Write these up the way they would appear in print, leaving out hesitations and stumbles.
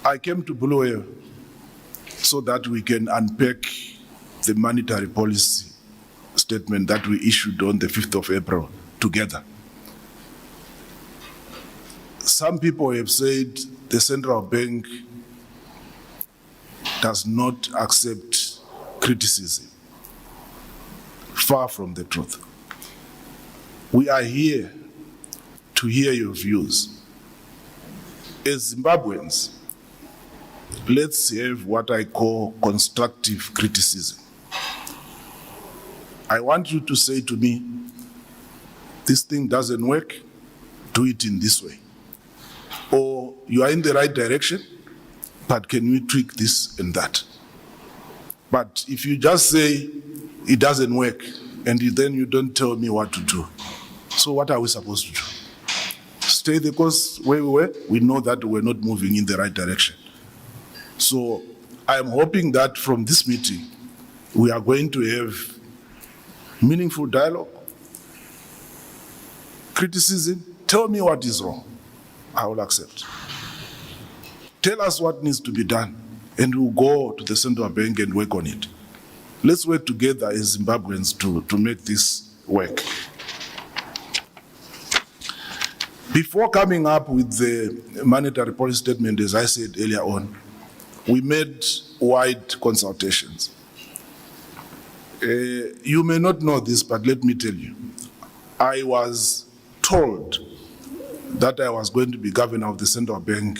I came to Bulawayo so that we can unpack the monetary policy statement that we issued on the 5th of April together. Some people have said the central bank does not accept criticism. Far from the truth. We are here to hear your views. As Zimbabweans, let's have what I call constructive criticism. I want you to say to me, this thing doesn't work, do it in this way. Or you are in the right direction, but can we tweak this and that? But if you just say it doesn't work, and then you don't tell me what to do, so what are we supposed to do? Stay the course where we were? We know that we're not moving in the right direction. So I'm hoping that from this meeting, we are going to have meaningful dialogue, criticism. Tell me what is wrong. I will accept. Tell us what needs to be done, and we'll go to the central bank and work on it. Let's work together as Zimbabweans to make this work. Before coming up with the monetary policy statement, as I said earlier on, we made wide consultations. You may not know this, but let me tell you, I was told that I was going to be governor of the central bank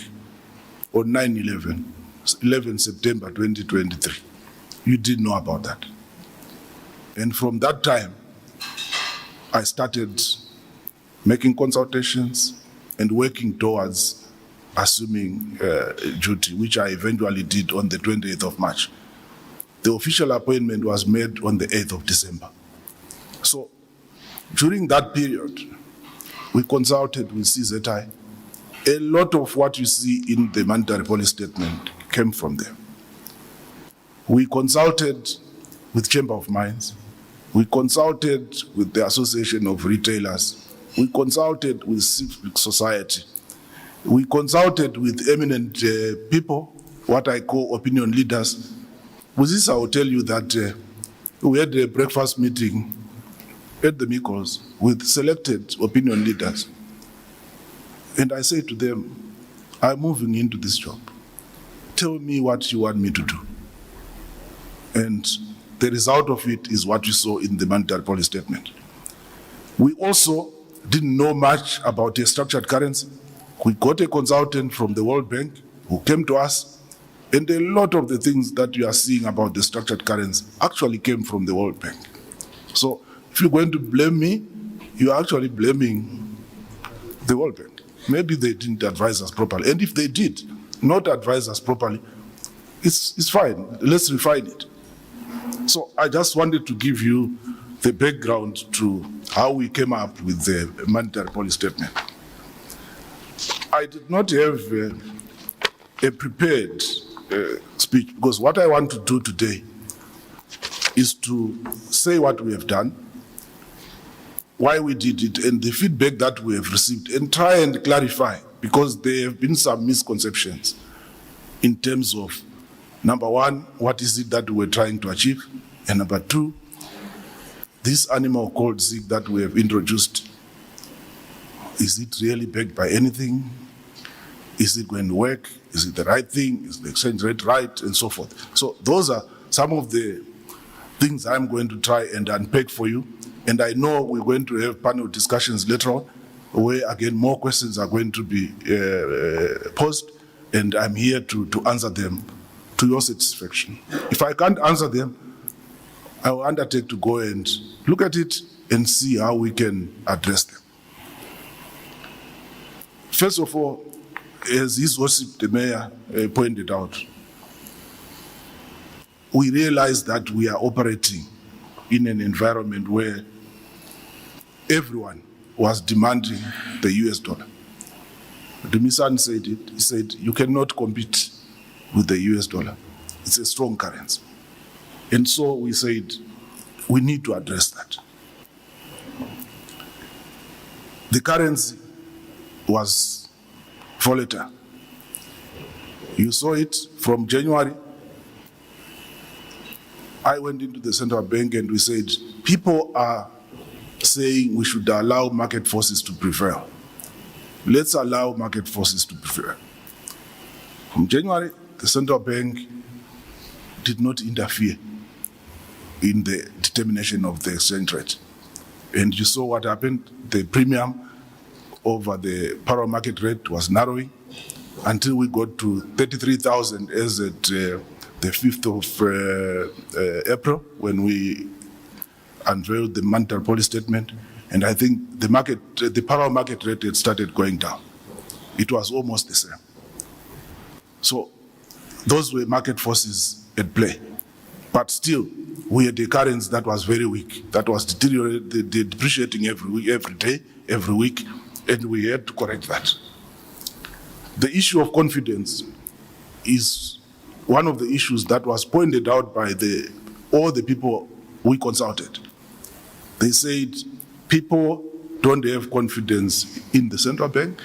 on 11 September 2023. You didn't know about that. And from that time, I started making consultations and working towards assuming duty, which I eventually did on the 28th of March. The official appointment was made on the 8th of December. So during that period, we consulted with CZI. A lot of what you see in the monetary policy statement came from there. We consulted with Chamber of Mines. We consulted with the Association of Retailers. We consulted with civil society. We consulted with eminent people, what I call opinion leaders. With this, I will tell you that we had a breakfast meeting at the Mikos with selected opinion leaders. And I say to them, I'm moving into this job. Tell me what you want me to do. And the result of it is what you saw in the monetary policy statement. We also didn't know much about a structured currency. We got a consultant from the World Bank who came to us, and a lot of the things that you are seeing about the structured currency actually came from the World Bank. So if you're going to blame me, you're actually blaming the World Bank. Maybe they didn't advise us properly. And if they did not advise us properly, it's fine. Let's refine it. So I just wanted to give you the background to how we came up with the monetary policy statement. I did not have a prepared speech, because what I want to do today is to say what we have done, why we did it, and the feedback that we have received, and try and clarify, because there have been some misconceptions in terms of, number one, what is it that we're trying to achieve? And number two, this animal called ZIG that we have introduced, is it really backed by anything? Is it going to work? Is it the right thing? Is the exchange rate right? And so forth. So those are some of the things I'm going to try and unpack for you. And I know we're going to have panel discussions later on, where again more questions are going to be posed, and I'm here to answer them to your satisfaction. If I can't answer them, I will undertake to go and look at it and see how we can address them. First of all, as His Worship the Mayor pointed out, we realize that we are operating in an environment where everyone was demanding the US dollar. Dumisan said it. He said, you cannot compete with the US dollar. It's a strong currency. And so we said, we need to address that. The currency was volatile. You saw it from January. I went into the central bank and we said, people are saying we should allow market forces to prevail. Let's allow market forces to prevail. From January, the central bank did not interfere in the determination of the exchange rate. And you saw what happened. The premium over the parallel market rate was narrowing until we got to 33,000 as at the 5th of April, when we unveiled the monetary policy statement. And I think the parallel market rate had started going down. It was almost the same. So those were market forces at play. But still, we had a currency that was very weak, that was depreciating every day, every week, and we had to correct that. The issue of confidence is one of the issues that was pointed out by all the people we consulted. They said people don't have confidence in the central bank,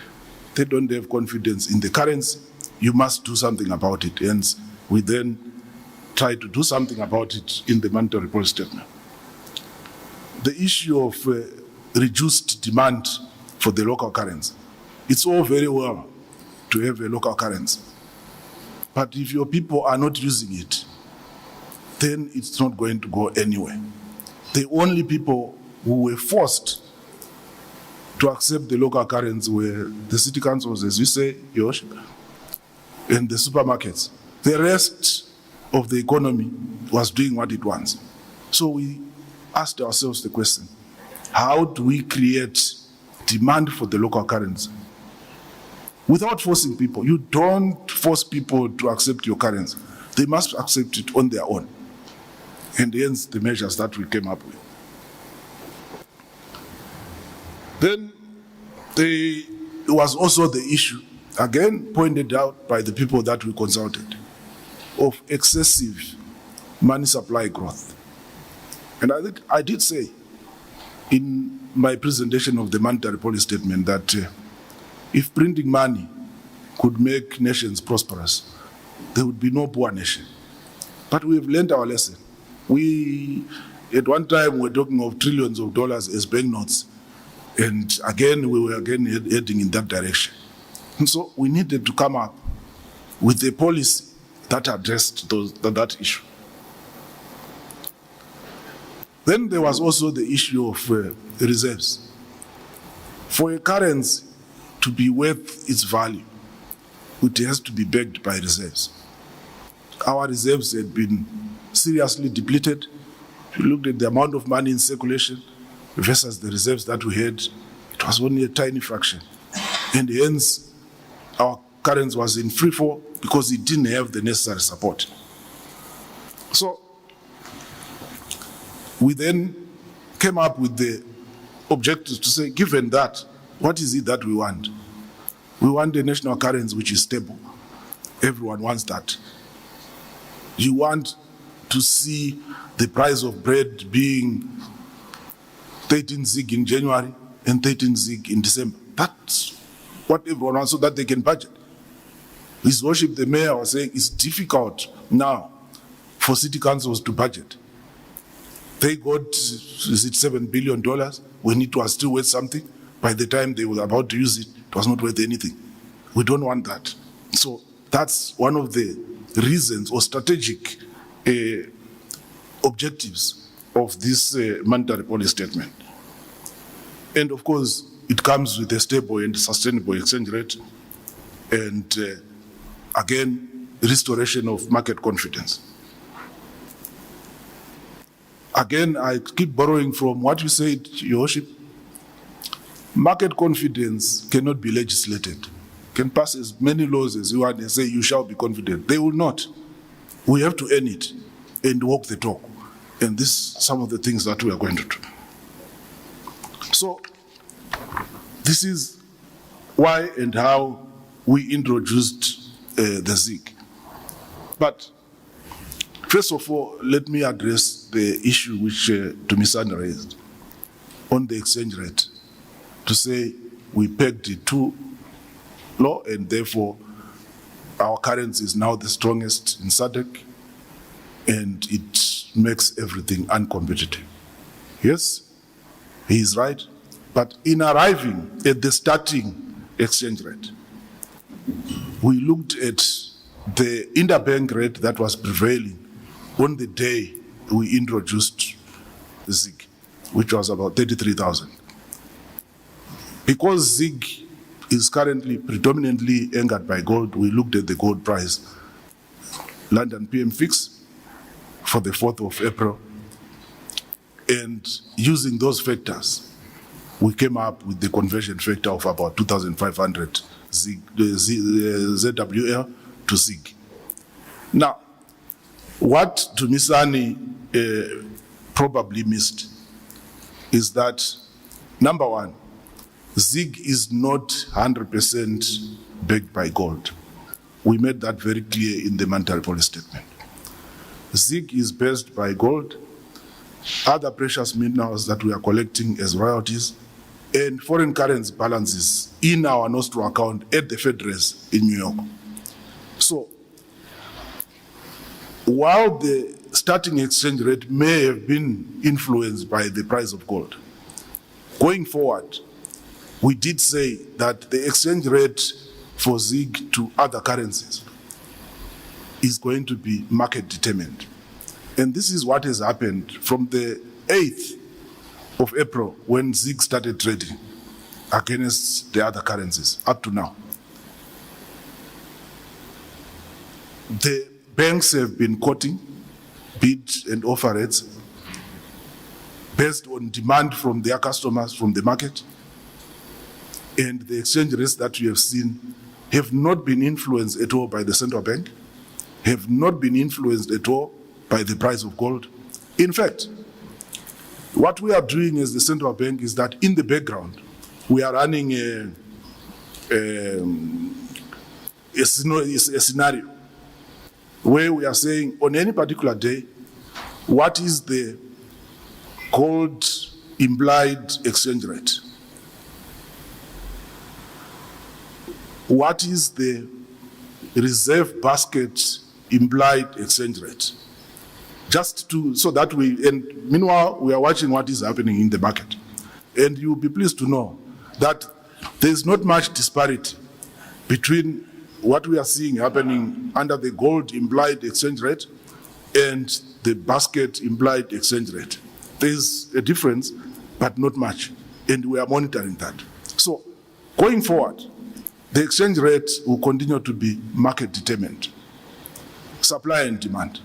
they don't have confidence in the currency, you must do something about it. Hence, we then try to do something about it in the monetary policy statement. The issue of reduced demand for the local currency. It's all very well to have a local currency, but if your people are not using it, then it's not going to go anywhere. The only people who were forced to accept the local currency were the city councils, as you say, Yosh, and the supermarkets. The rest of the economy was doing what it wants. So we asked ourselves the question, how do we create demand for the local currency? Without forcing people. You don't force people to accept your currency. They must accept it on their own. And hence the measures that we came up with. Then there was also the issue, again pointed out by the people that we consulted, of excessive money supply growth. And I think I did say in my presentation of the monetary policy statement that if printing money could make nations prosperous, there would be no poor nation. But we've learned our lesson. We, at one time, were talking of trillions of dollars as banknotes, and again, we were again heading in that direction. And so we needed to come up with a policy that addressed that issue. Then there was also the issue of reserves. For a currency to be worth its value, it has to be backed by reserves. Our reserves had been seriously depleted. If you looked at the amount of money in circulation versus the reserves that we had, it was only a tiny fraction. And hence, our currency was in free fall because it didn't have the necessary support. So we then came up with the objectives to say, given that, what is it that we want? We want a national currency which is stable. Everyone wants that. You want to see the price of bread being 13 zig in January and 13 zig in December. That's what everyone wants, so that they can budget. His Worship the Mayor was saying it's difficult now for city councils to budget. They got, is it $7 billion, when it was still worth something. By the time they were about to use it, it was not worth anything. We don't want that. So that's one of the reasons or strategic objectives of this monetary policy statement. And of course, it comes with a stable and sustainable exchange rate and again, restoration of market confidence. Again, I keep borrowing from what you said, Your Worship. Market confidence cannot be legislated. Can pass as many laws as you want and say you shall be confident. They will not. We have to earn it and walk the talk. And this is some of the things that we are going to do. So this is why and how we introduced the ZIG. But first of all, let me address the issue which Dumisani raised on the exchange rate, to say we pegged it too low and therefore Our currency is now the strongest in SADC, and it makes everything uncompetitive. Yes, he is right. But in arriving at the starting exchange rate, we looked at the interbank rate that was prevailing on the day we introduced ZIG, which was about 33,000. Because ZIG is currently predominantly anchored by gold, we looked at the gold price, London PM fix for the 4th of April, and using those factors, we came up with the conversion factor of about 2,500 ZWL to ZIG. Now, what Dumisani probably missed is that, number one, ZIG is not 100% backed by gold. We made that very clear in the monetary policy statement. ZIG is based by gold, other precious minerals that we are collecting as royalties, and foreign currency balances in our Nostro account at the Federals in New York. So, while the starting exchange rate may have been influenced by the price of gold, going forward, we did say that the exchange rate for ZIG to other currencies is going to be market determined. And this is what has happened from the 8th of April when ZIG started trading against the other currencies up to now. The banks have been quoting bid and offer rates based on demand from their customers from the market. And the exchange rates that we have seen have not been influenced at all by the central bank, have not been influenced at all by the price of gold. In fact, what we are doing as the central bank is that in the background, we are running a scenario where we are saying on any particular day, what is the gold implied exchange rate? What is the reserve basket implied exchange rate? Just to, so that we, and meanwhile, we are watching what is happening in the market. And you'll be pleased to know that there's not much disparity between what we are seeing happening under the gold implied exchange rate and the basket implied exchange rate. There's a difference, but not much. And we are monitoring that. So going forward, the exchange rate will continue to be market determined, supply and demand.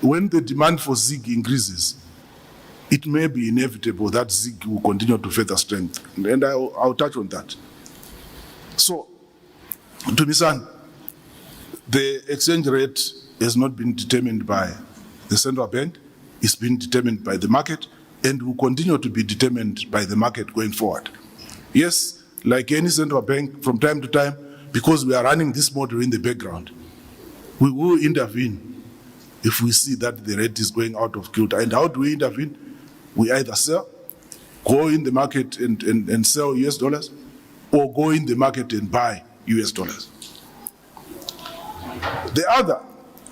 When the demand for ZIG increases, it may be inevitable that ZIG will continue to further strengthen, and I'll touch on that. So, Dumisan, the exchange rate has not been determined by the central bank, it's been determined by the market, and will continue to be determined by the market going forward. Yes, like any central bank, from time to time, because we are running this model in the background, we will intervene if we see that the rate is going out of kilter. And how do we intervene? We either sell, go in the market and sell US dollars, or go in the market and buy US dollars. The other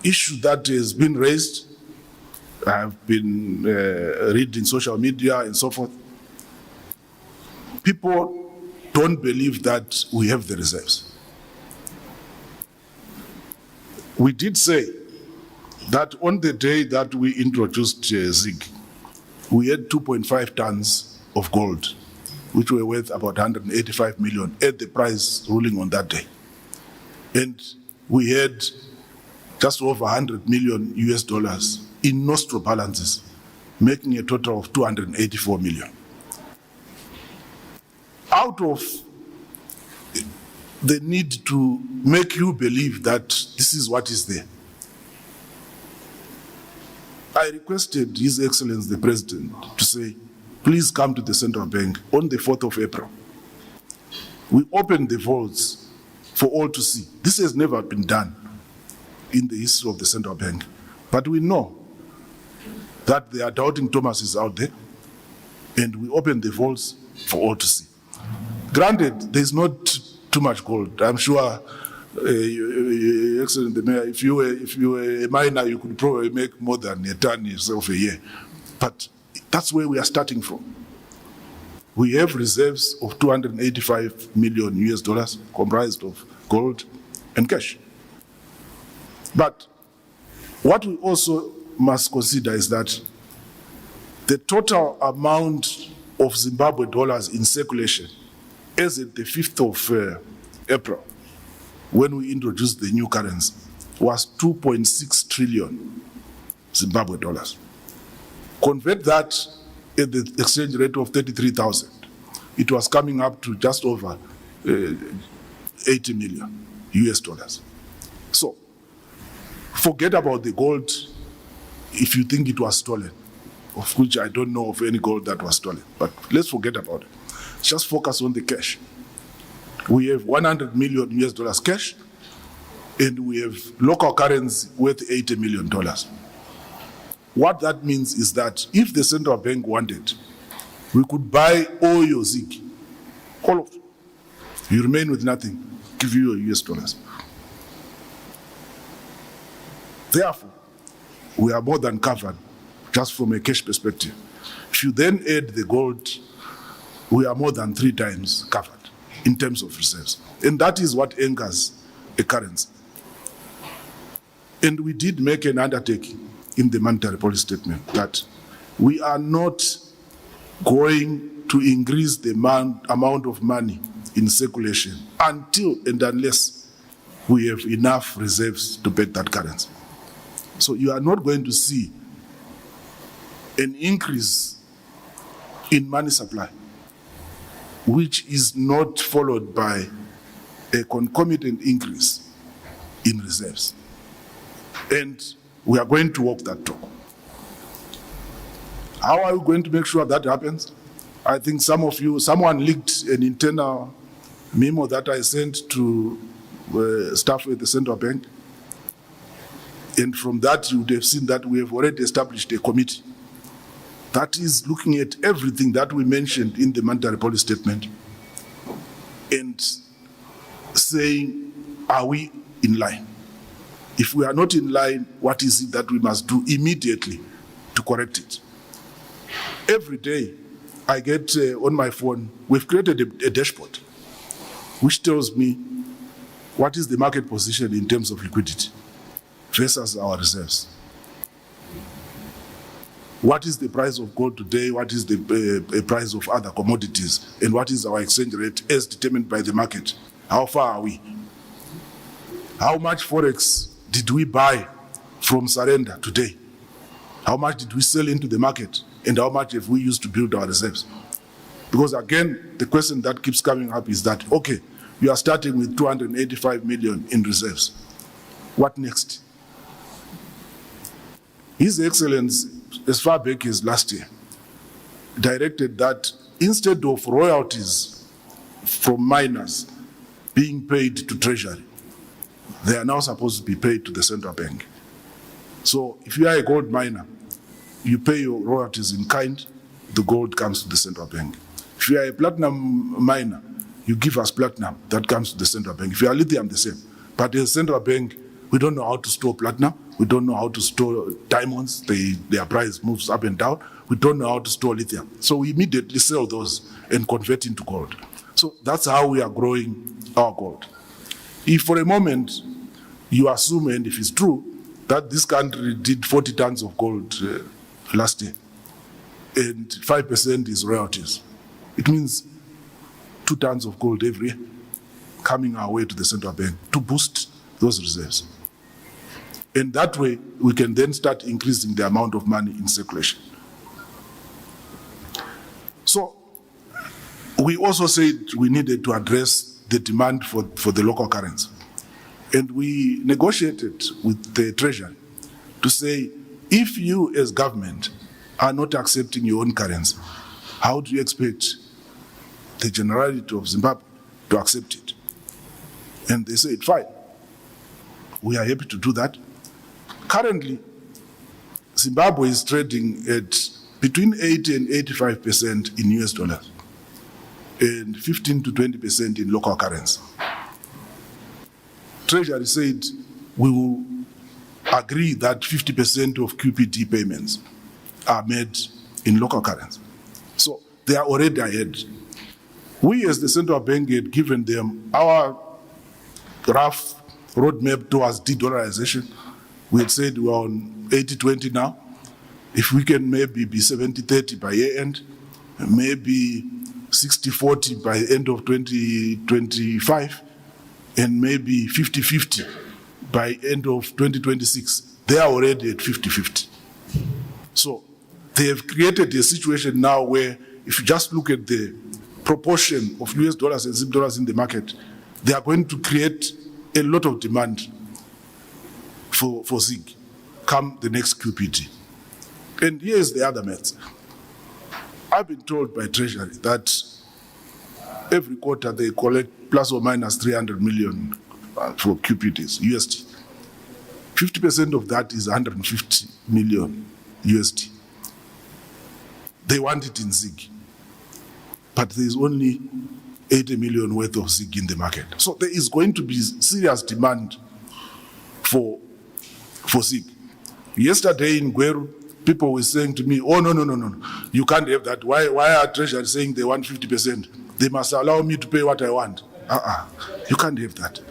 issue that has been raised, I've been reading social media and so forth, people don't believe that we have the reserves. We did say that on the day that we introduced ZIG, we had 2.5 tons of gold, which were worth about 185 million at the price ruling on that day. And we had just over 100 million US dollars in Nostro balances, making a total of 284 million. Out of the need to make you believe that this is what is there, I requested His Excellency the President to say, please come to the Central Bank on the 4th of April. We opened the vaults for all to see. This has never been done in the history of the Central Bank. But we know that there are doubting Thomases out there, and we opened the vaults for all to see. Granted, there's not too much gold. I'm sure, Excellent the Mayor, if you were a miner, you could probably make more than a ton yourself a year. But that's where we are starting from. We have reserves of 285 million US dollars comprised of gold and cash. But what we also must consider is that the total amount of Zimbabwe dollars in circulation as at the 5th of April, when we introduced the new currency, was 2.6 trillion Zimbabwe dollars. Convert that at the exchange rate of 33,000, it was coming up to just over 80 million US dollars. So, forget about the gold if you think it was stolen, of which I don't know of any gold that was stolen, but let's forget about it. Just focus on the cash. We have 100 million US dollars cash, and we have local currency worth $80 million. What that means is that if the central bank wanted, we could buy all your ZiG, all of it. You remain with nothing, give you your US dollars. Therefore, we are more than covered just from a cash perspective. If you then add the gold, we are more than 3 times covered in terms of reserves. And that is what anchors a currency. And we did make an undertaking in the monetary policy statement that we are not going to increase the amount of money in circulation until and unless we have enough reserves to back that currency. So you are not going to see an increase in money supply, which is not followed by a concomitant increase in reserves. And we are going to walk that talk. How are we going to make sure that happens? I think someone leaked an internal memo that I sent to staff at the central bank. And from that, you would have seen that we have already established a committee that is looking at everything that we mentioned in the monetary policy statement and saying, are we in line? If we are not in line, what is it that we must do immediately to correct it? Every day, I get on my phone, we've created a dashboard which tells me what is the market position in terms of liquidity versus our reserves. What is the price of gold today? What is the price of other commodities? And what is our exchange rate as determined by the market? How far are we? How much Forex did we buy from surrender today? How much did we sell into the market? And how much have we used to build our reserves? Because again, the question that keeps coming up is that, okay, you are starting with 285 million in reserves. What next? His Excellency, as far back as last year, directed that instead of royalties from miners being paid to Treasury, they are now supposed to be paid to the central bank. So if you are a gold miner, you pay your royalties in kind, the gold comes to the central bank. If you are a platinum miner, you give us platinum, that comes to the central bank. If you are lithium, the same. But the central bank, we don't know how to store platinum, we don't know how to store diamonds, their price moves up and down, we don't know how to store lithium. So we immediately sell those and convert into gold. So that's how we are growing our gold. If for a moment you assume, and if it's true, that this country did 40 tons of gold last year, and 5% is royalties, it means 2 tons of gold every year coming our way to the central bank to boost those reserves. And that way, we can then start increasing the amount of money in circulation. So, we also said we needed to address the demand for the local currency. And we negotiated with the Treasury to say, if you as government are not accepting your own currency, how do you expect the generality of Zimbabwe to accept it? And they said, fine, we are happy to do that. Currently, Zimbabwe is trading at between 80 and 85% in US dollars. and 15 to 20% in local currency. Treasury said we will agree that 50% of QPT payments are made in local currency. So they are already ahead. We as the central bank had given them our rough roadmap towards de-dollarization. We had said we're on 80-20 now. If we can maybe be 70-30 by year end, maybe 60-40 by end of 2025, and maybe 50-50 by end of 2026, they are already at 50-50. So they have created a situation now where if you just look at the proportion of US dollars and ZIM dollars in the market, they are going to create a lot of demand for ZIG come the next QPT. And here's the other math. I've been told by Treasury that every quarter they collect plus or minus 300 million for QPTs, USD. 50% of that is 150 million USD. They want it in ZIG, but there is only 80 million worth of ZIG in the market. So there is going to be serious demand for ZIG. Yesterday in Gweru, people were saying to me, oh, no, you can't have that. Why are Treasury saying they want 50%? They must allow me to pay what I want. You can't have that.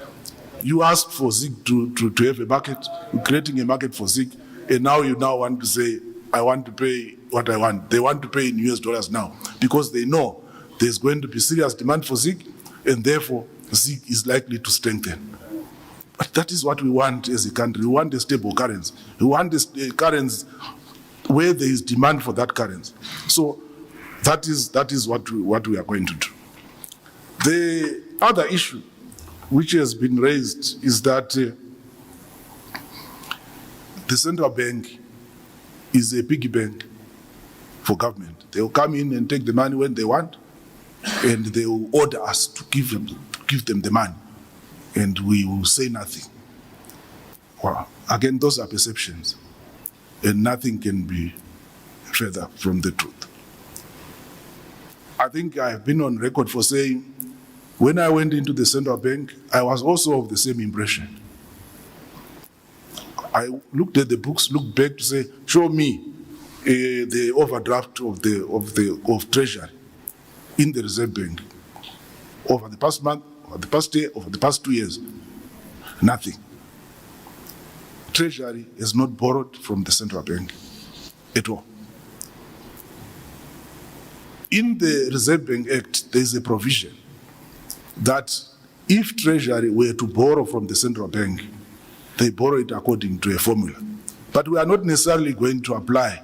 You asked for ZIG to have a market, you're creating a market for ZIG, and now you want to say, I want to pay what I want. They want to pay in US dollars now because they know there's going to be serious demand for ZIG, and therefore ZIG is likely to strengthen. But that is what we want as a country. We want a stable currency. We want a currency where there is demand for that currency. So that is what we are going to do. The other issue which has been raised is that the central bank is a piggy bank for government. They will come in and take the money when they want, and they will order us to give them the money, and we will say nothing. Well, again, those are perceptions, and nothing can be further from the truth. I think I have been on record for saying, when I went into the central bank, I was also of the same impression. I looked at the books, looked back to say, show me the overdraft of Treasury in the Reserve Bank over the past month, over the past year, over the past 2 years. Nothing. Treasury has not borrowed from the central bank at all. In the Reserve Bank Act, there is a provision that if Treasury were to borrow from the central bank, they borrow it according to a formula. But we are not necessarily going to apply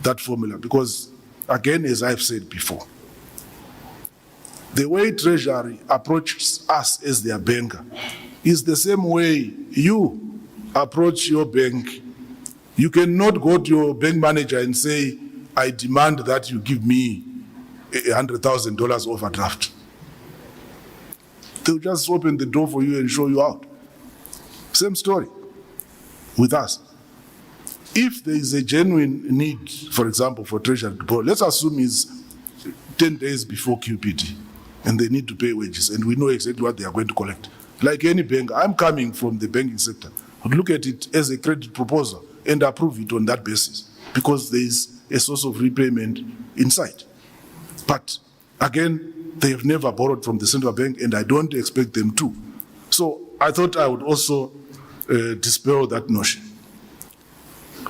that formula because, again, as I've said before, the way Treasury approaches us as their banker is the same way you approach your bank. You cannot go to your bank manager and say, I demand that you give me $100,000 overdraft. They'll just open the door for you and show you out. Same story with us. If there is a genuine need, for example, for Treasury to borrow, let's assume it's 10 days before QPT and they need to pay wages and we know exactly what they are going to collect. Like any bank, I'm coming from the banking sector. I'd look at it as a credit proposal and approve it on that basis because there is a source of repayment in sight. But again, they have never borrowed from the central bank and I don't expect them to. So I thought I would also dispel that notion.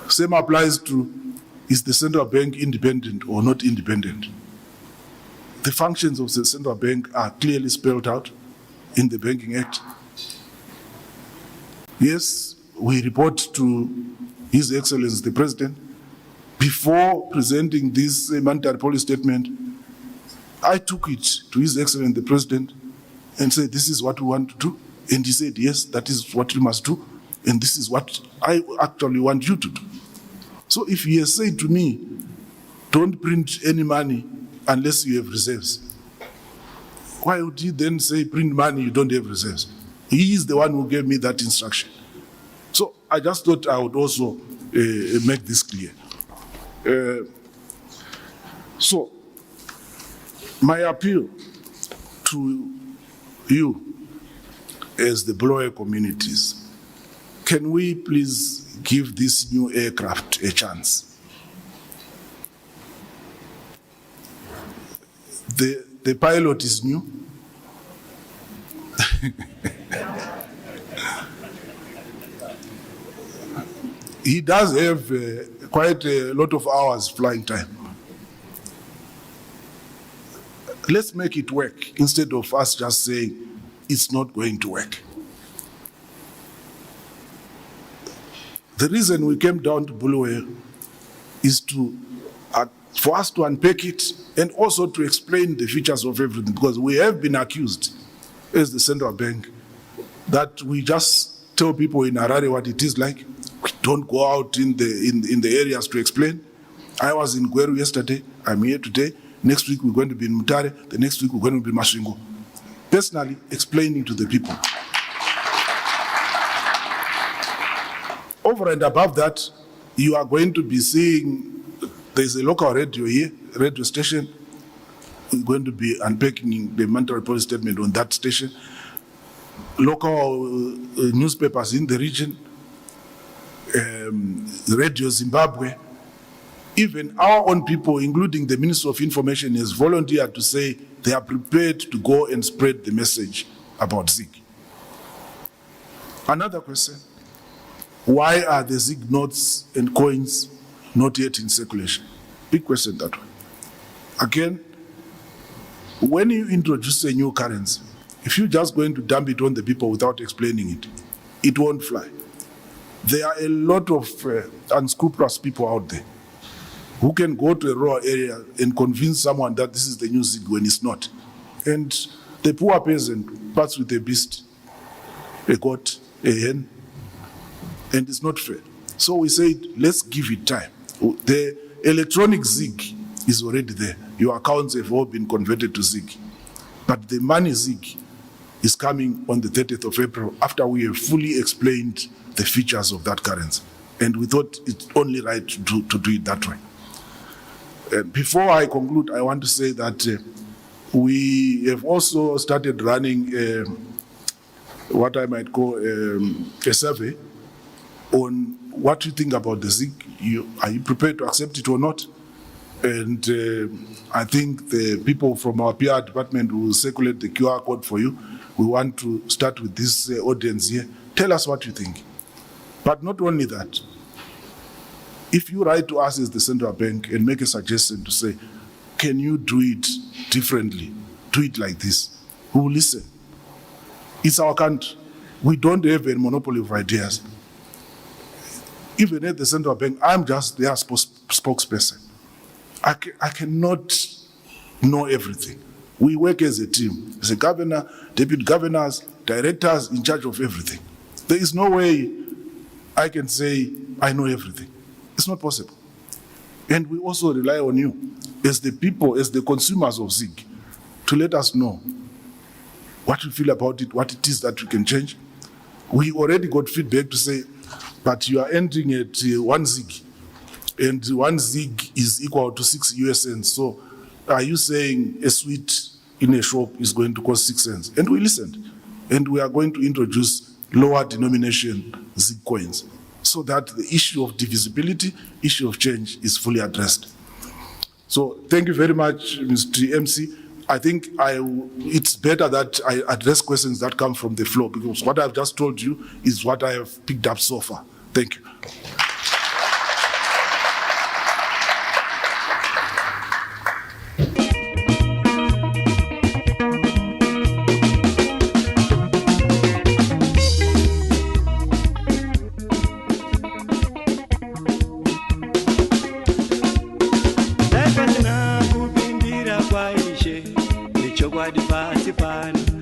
Same applies to, is the central bank independent or not independent? The functions of the central bank are clearly spelled out in the Banking Act. Yes, we report to His Excellency the President. Before presenting this monetary policy statement, I took it to His Excellency the President and said, this is what we want to do. And he said, yes, that is what you must do. And this is what I actually want you to do. So if he has said to me, don't print any money unless you have reserves, why would he then say print money, you don't have reserves? He is the one who gave me that instruction. So I just thought I would also make this clear. So My appeal to you as the Bulawayo communities, can we please give this new aircraft a chance? The pilot is new. He does have quite a lot of hours flying time. Let's make it work instead of us just saying it's not going to work. The reason we came down to Bulawayo is for us to unpack it and also to explain the features of everything, because we have been accused as the central bank that we just tell people in Harare what it is like. We don't go out in the areas to explain. I was in Gweru yesterday. I'm here today. Next week we're going to be in Mutare. The next week we're going to be in Masvingo. Personally explaining to the people. Over and above that, you are going to be seeing there's a local radio here, radio station. We're going to be unpacking the monetary policy statement on that station. Local newspapers in the region, Radio Zimbabwe. Even our own people, including the Minister of Information, has volunteered to say they are prepared to go and spread the message about ZIG. Another question, why are the ZIG notes and coins not yet in circulation? Big question, that one. Again, when you introduce a new currency, if you're just going to dump it on the people without explaining it, it won't fly. There are a lot of unscrupulous people out there who can go to a rural area and convince someone that this is the new ZIG when it's not. And the poor peasant parts with a beast, a goat, a hen, and it's not fair. So we said, let's give it time. The electronic ZIG is already there. Your accounts have all been converted to ZIG. But the money ZIG is coming on the 30th of April after we have fully explained the features of that currency. And we thought it's only right to do it that way. Before I conclude, I want to say that we have also started running what I might call a survey on what you think about the ZIG. Are you prepared to accept it or not? And I think the people from our PR department will circulate the QR code for you. We want to start with this audience here. Tell us what you think. But not only that, if you write to us as the central bank and make a suggestion to say, can you do it differently? Do it like this. We will listen. It's our country. We don't have a monopoly of ideas. Even at the central bank, I'm just their spokesperson. I cannot know everything. We work as a team. As a governor, deputy governors, directors in charge of everything. There is no way I can say I know everything. It's not possible. And we also rely on you as the people, as the consumers of ZIG, to let us know what you feel about it, what it is that we can change. We already got feedback to say, but you are entering at 1 ZIG, and 1 ZIG is equal to 6 US cents. So are you saying a sweet in a shop is going to cost 6 cents? And we listened. And we are going to introduce lower denomination ZIG coins so that the issue of divisibility, issue of change is fully addressed. So thank you very much, Mr. MC. I think it's better that I address questions that come from the floor, because what I've just told you is what I have picked up so far. Thank you. Chokwadi pasi pano